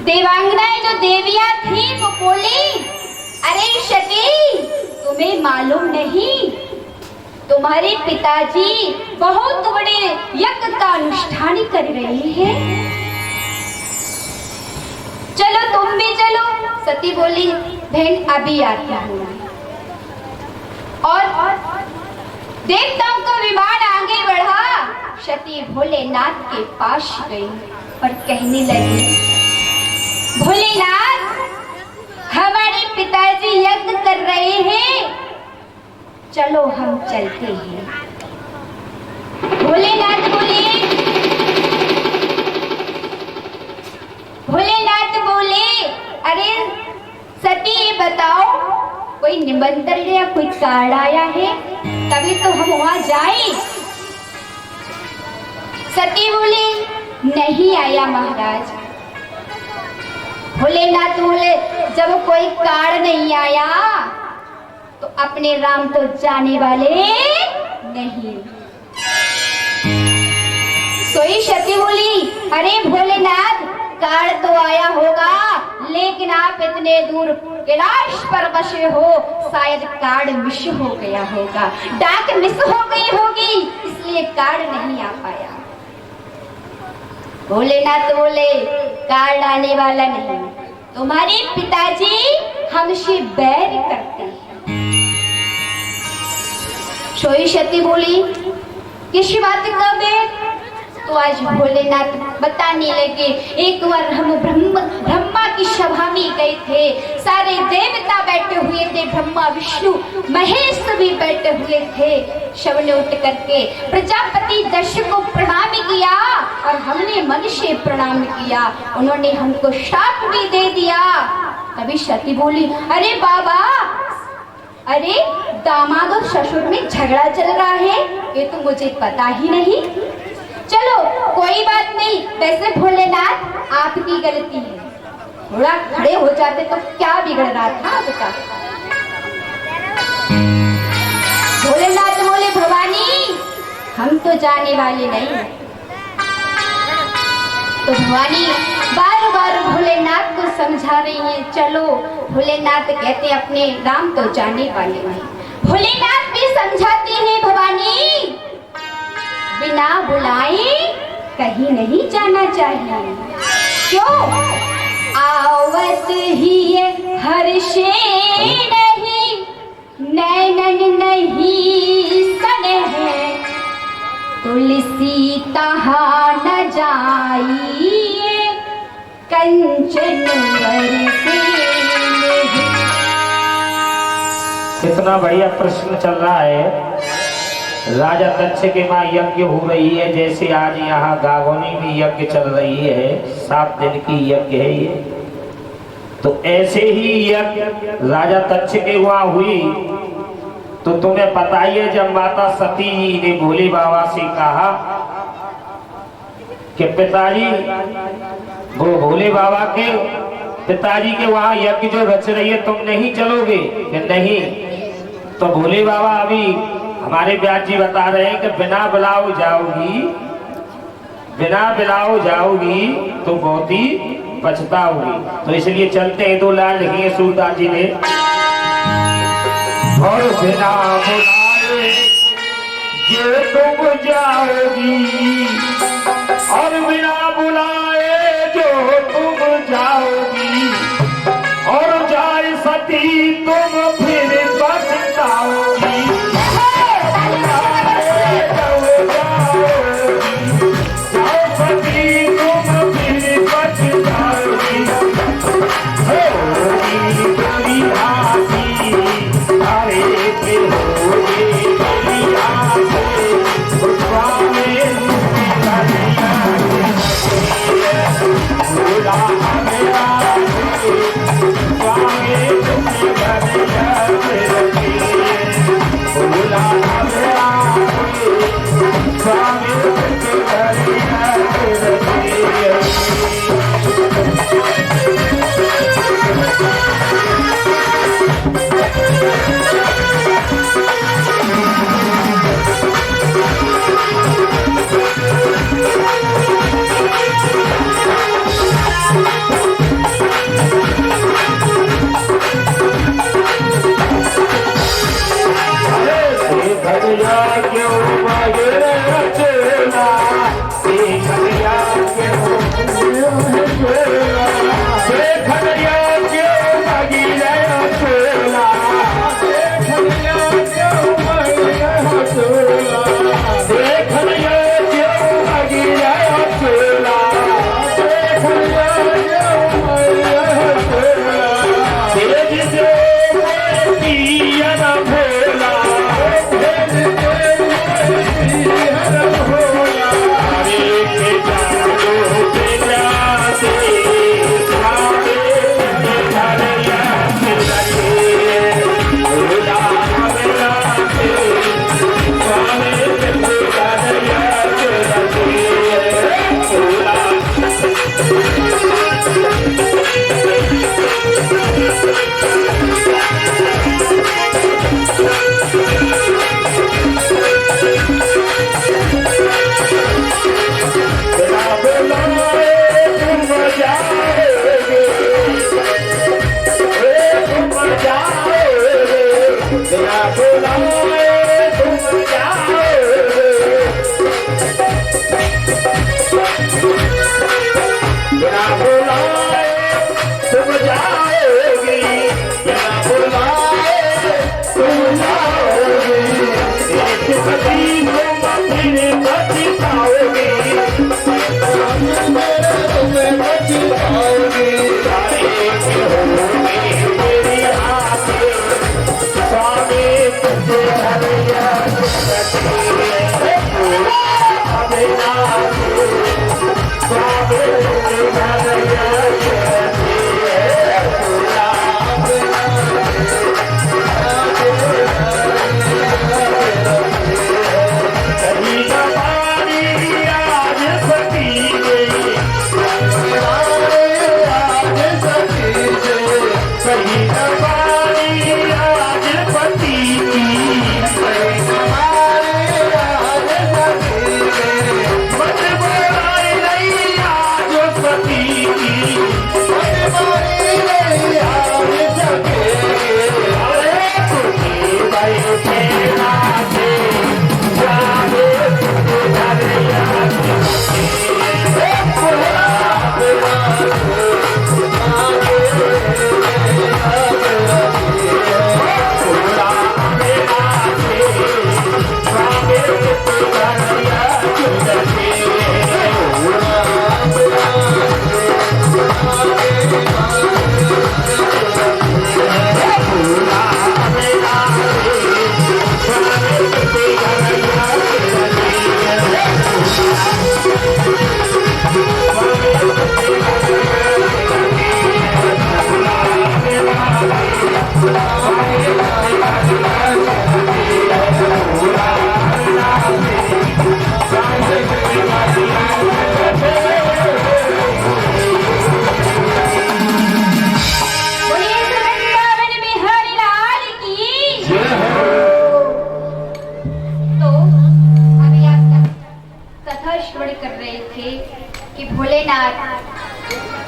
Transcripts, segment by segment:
देवांगनाएं जो देवियां थी वो बोली, अरे सती तुम्हें मालूम नहीं, तुम्हारे पिताजी बहुत बड़े यज्ञ का अनुष्ठान कर रहे हैं, चलो तुम भी चलो। सती बोली, बहन अभी आती हूँ। और देवताओं का विमान आगे बढ़ा। सती भोलेनाथ के पास गई और कहने लगी, भोलेनाथ हमारे पिताजी यज्ञ कर रहे हैं, चलो हम चलते हैं। भोलेनाथ बोले, अरे सती ये बताओ कोई निमंत्रण या कोई कार्ड आया है, तभी तो हम वहां जाएं। सती बोली, नहीं आया महाराज। भोलेनाथ बोले, जब कोई कार्ड नहीं आया तो अपने राम तो जाने वाले नहीं। सोई सती बोली, अरे भोलेनाथ कार्ड तो आया होगा, लेकिन आप इतने दूर कैलाश पर बसे हो, शायद कार्ड मिस हो गया होगा, डाक मिस हो गई होगी, इसलिए कार्ड नहीं आ पाया। भोलेनाथ बोले, कार्ड आने वाला नहीं, तुम्हारे पिताजी हमसे बैर करते हैं। सोई सती बोली, किस बात का बैर? तो आज भोलेनाथ बताने लगे, एक बार हम ब्रह्मा की सभा में गए थे, सारे देवता बैठे हुए थे, ब्रह्मा विष्णु महेश भी बैठे हुए थे। सबने उठ करके प्रजापति दक्ष को प्रणाम किया और हमने मन से प्रणाम किया, उन्होंने हमको शाप भी दे दिया। तभी सती बोली, अरे बाबा, अरे दामाद और ससुर में झगड़ा चल रहा है, ये तो मुझे पता ही नहीं। चलो कोई बात नहीं, वैसे भोलेनाथ आपकी गलती है, थोड़ा खड़े हो जाते तो क्या बिगड़ रहा था आपका। भोलेनाथ बोले, भवानी हम तो जाने वाले नहीं। तो भवानी बार बार भोलेनाथ को समझा रही है, चलो। भोलेनाथ कहते अपने राम तो जाने वाले नहीं। भोलेनाथ भी समझाते हैं, भवानी बिना बुलाए कहीं नहीं जाना चाहिए। क्यों? आवत ही हर्षे नहीं, नैनन नहीं सने है, तुलसी तहाँ न जाइए, कंचन बरसे नहीं। कितना बढ़िया प्रश्न चल रहा है। राजा दक्ष के माँ यज्ञ हो रही है, जैसे आज यहाँ गागोनी में यज्ञ चल रही है, 7 दिन की यज्ञ है ये। तो ऐसे ही यज्ञ राजा दक्ष के वहाँ हुई। तो तुम्हें पता ही है, जब माता सती ने भोले बाबा से कहा कि पिताजी, वो भोले बाबा के पिताजी के वहाँ यज्ञ जो रच रही है, तुम नहीं चलोगे? कि नहीं। तो भोले बाबा अभी हमारे व्यास जी बता रहे हैं कि बिना बुलाओ जाओगी तो बहुत ही पछताओगी। तो इसलिए चलते हैं। 2 लाइन लिखी है सूरदास जी ने, और बिना बुलाए ये तुम जाओगी, और बिना बुलाए जो तुम जाओगी, और जाए सती तुम फिर पछताओगी।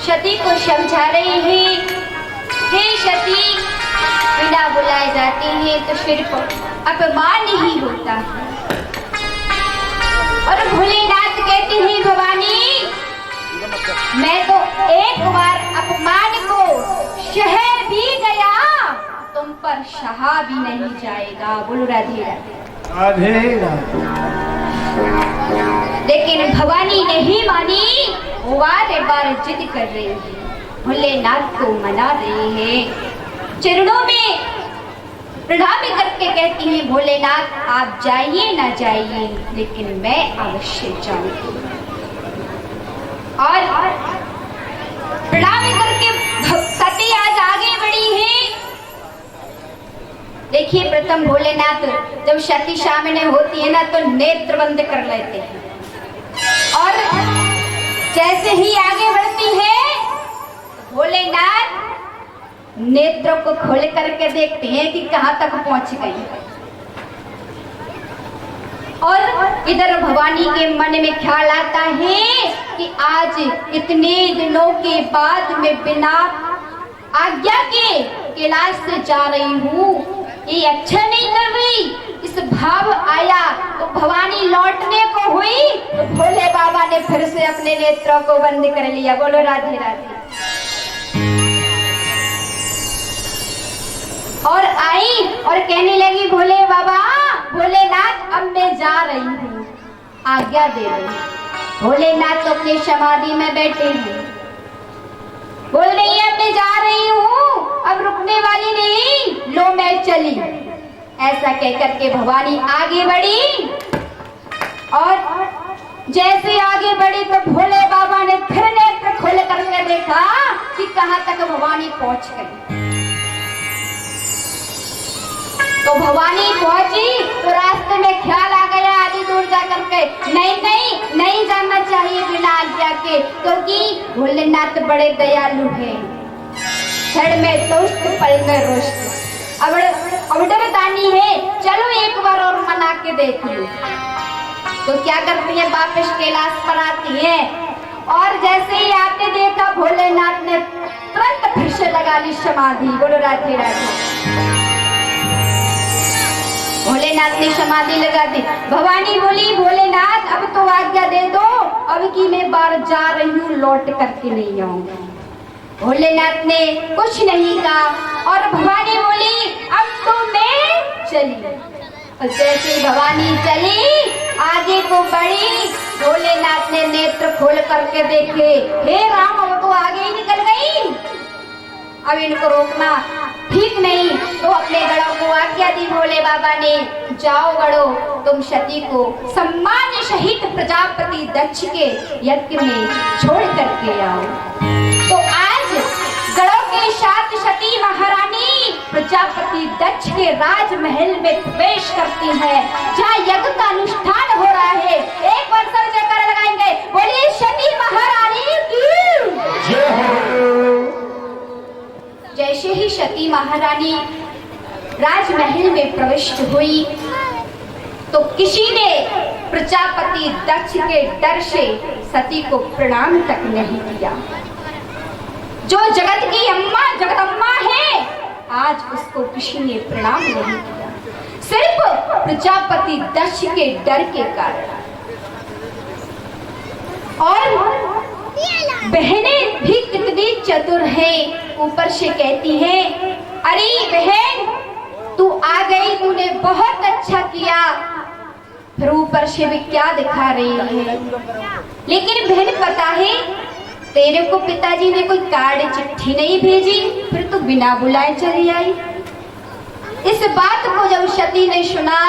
सती को समझा रहे हैं, हे सती, बिना बुलाए जाते हैं तो सिर्फ अपमान ही होता है। और भोलेनाथ कहते हैं, भवानी, मैं तो एक बार अपमान को सह भी गया, तुम पर सहा भी नहीं जाएगा। बोलो राधे राधे। लेकिन भवानी नहीं मानी, बार बार जिद कर रही है, भोलेनाथ को मना रही है, चरणों में प्रणाम करके कहती है, भोलेनाथ आप जाइए ना जाइए, लेकिन मैं अवश्य जाऊंगी। और प्रणाम करके सती आज आगे बढ़ी है। देखिए, प्रथम भोलेनाथ जब सती सामने होती है ना तो नेत्र बंद कर लेते हैं, और जैसे ही आगे बढ़ती है भोलेनाथ नेत्रों को खोल करके देखते हैं कि कहां तक पहुंच गई। और इधर भवानी के मन में ख्याल आता है कि आज इतने दिनों के बाद मैं बिना आज्ञा के कैलाश से जा रही हूँ, ये अच्छा नहीं कर रही। इस भाव आया तो भवानी लौटने को हुई तो भोले बाबा ने फिर से अपने नेत्रों को बंद कर लिया। बोलो राधे राधे। और आई और कहने लगी, भोले बाबा, भोलेनाथ, अब मैं जा रही हूँ, आज्ञा दे दो। भोलेनाथ तो अपनी समाधि में बैठे हैं, बोल रही है, मैं जा रही हूँ, अब रुकने वाली नहीं, लो मैं चली। ऐसा कहकर के भवानी आगे बढ़ी, और जैसे आगे बढ़ी तो भोले बाबा ने फिर नेत्र खोल करके देखा कि कहां तक भवानी पहुंच गई। तो भवानी पहुंची तो रास्ते में ख्याल आ गया आधी दूर जा करके, नहीं नहीं नहीं जाना चाहिए बिना आज्ञा के, क्योंकि भोलेनाथ बड़े दयालु हैं। क्षण में तुष्ट, पल में रुष्ट, अब डर दानी है, चलो एक बार और मना के देख लो। तो क्या करती है, वापस कैलाश पर आती है, और जैसे ही आपने देखा भोलेनाथ ने तुरंत फिर से लगा ली समाधि। बोलो राधे राधे। भोलेनाथ ने समाधि लगा दी। भवानी बोली, भोलेनाथ अब तो आज्ञा दे दो, अब की मैं बार जा रही हूँ, लौट करके नहीं आऊंगी। भोलेनाथ ने कुछ नहीं कहा, और भवानी बोली, अब तो मैं चली। और जैसे भवानी चली, आगे को बढ़ी, भोलेनाथ ने नेत्र खोल करके देखे, हे राम, अब तो आगे ही निकल गई, अब इनको रोकना ठीक नहीं। तो अपने गढ़ों को आज्ञा दी भोले बाबा ने, जाओ गढ़ो, तुम सती को सम्मान सहित प्रजापति दक्ष के यज्ञ में छोड़ करके आओ। तो आज गढ़ों के साथ सती महारानी प्रजापति दक्ष के राजमहल में प्रवेश करती है, जहाँ यज्ञ का अनुष्ठान हो रहा है। एक बार सब जयकारा लगाएंगे, बोलिए सती महारानी की जय हो। जैसे ही सती महारानी राजमहल में प्रविष्ट हुई तो किसी ने प्रजापति दक्ष के डर से सती को प्रणाम तक नहीं किया। जो जगत की अम्मा जगदम्बा है, आज उसको किसी ने प्रणाम नहीं किया, सिर्फ प्रजापति दक्ष के डर के कारण। और बहनें भी कितनी चतुर हैं, ऊपर से कहती हैं, अरे बहन तू आ गई, तूने बहुत अच्छा किया। फिर ऊपर से भी क्या दिखा रही है, लेकिन बहन पता है तेरे को पिताजी ने कोई कार्ड चिट्ठी नहीं भेजी, फिर तू बिना बुलाए चली आई। इस बात को जब सती ने सुना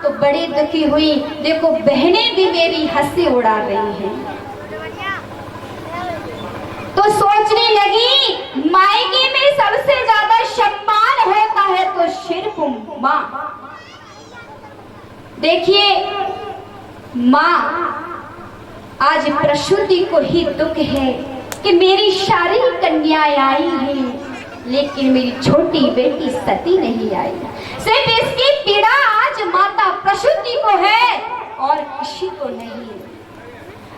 तो बड़ी दुखी हुई। देखो बहनें भी मेरी हंसी उड़ा रही हैं। तो सोचने लगी मायके में सबसे ज्यादा सम्मान होता है तो सिर्फ माँ। देखिए माँ, आज प्रसूति को ही दुख है कि मेरी सारी कन्याएं आई हैं, लेकिन मेरी छोटी बेटी सती नहीं आई। सिर्फ इसकी पीड़ा आज माता प्रसूति को है और किसी को नहीं।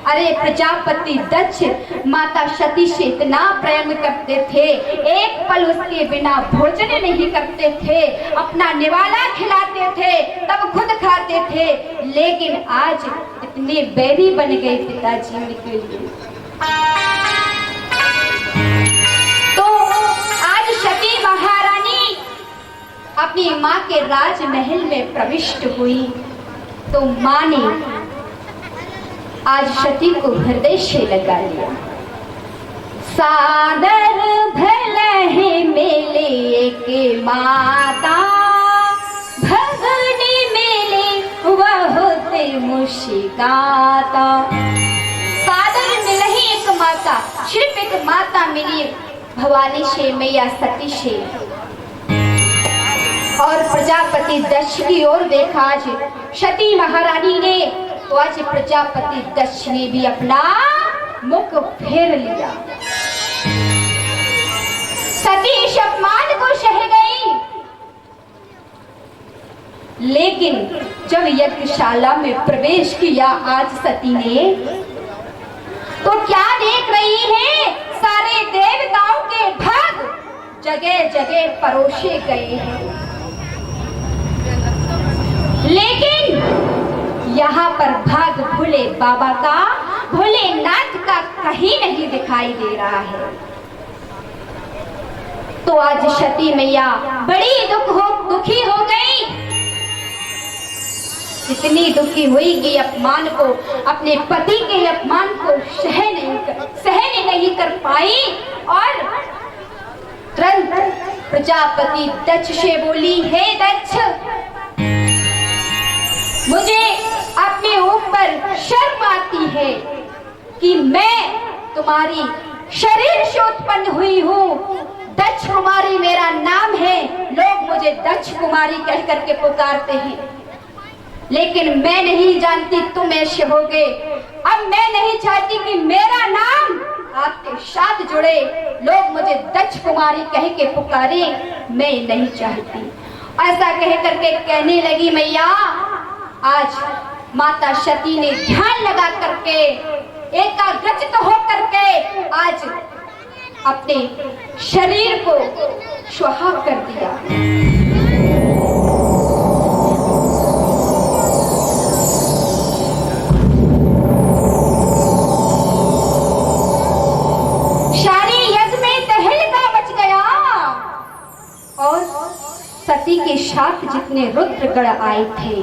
अरे प्रजापति दक्ष माता सती से इतना प्रेम करते थे, एक पल उसके बिना भोजन नहीं करते थे, अपना निवाला खिलाते थे तब खुद खाते थे, लेकिन आज इतने बैरी बन गए पिताजी उनके लिए। तो आज सती महारानी अपनी माँ के राजमहल में प्रविष्ट हुई तो माँ ने आज सती को हृदय से लगा लिया। सादर भले मेले के माता, भगनी मेले वह होते मुस्काता। सादर मिले ही एक माता, सिर्फ एक माता मिली भवानी से, मैया सती से। और प्रजापति दक्ष की ओर देखा आज सती महारानी ने, तो आज प्रजापति दक्ष ने भी अपना मुख फेर लिया। सती इस अपमान को सह गई, लेकिन जब यज्ञशाला में प्रवेश किया आज सती ने, तो क्या देख रही है, सारे देवताओं के भाग जगह जगह परोसे गए हैं, लेकिन यहाँ पर भाग भोले बाबा का, भोलेनाथ का कहीं नहीं दिखाई दे रहा है। तो आज सती मैया बड़ी दुखी हो गई। इतनी दुखी हुई कि अपमान को, अपने पति के अपमान को सहन नहीं कर पाई और तुरंत प्रजापति दक्ष से बोली, हे दक्ष, मुझे अपने ऊपर शर्म आती है कि मैं तुम्हारी शरीर से उत्पन्न हुई हूँ। दक्ष कुमारी मेरा नाम है, लोग मुझे दक्ष कुमारी कह करके पुकारते हैं, लेकिन मैं नहीं जानती तुम ऐसे होगे। अब मैं नहीं चाहती कि मेरा नाम आपके साथ जुड़े, लोग मुझे दक्ष कुमारी कह के पुकारे, मैं नहीं चाहती। ऐसा कह करके कहने लगी मैया। आज माता सती ने ध्यान लगा करके, एकाग्रचित हो करके आज अपने शरीर को सुहाग कर दिया। सारे यज्ञ में तहलका मच गया और सती के साथ जितने रुद्रगण आए थे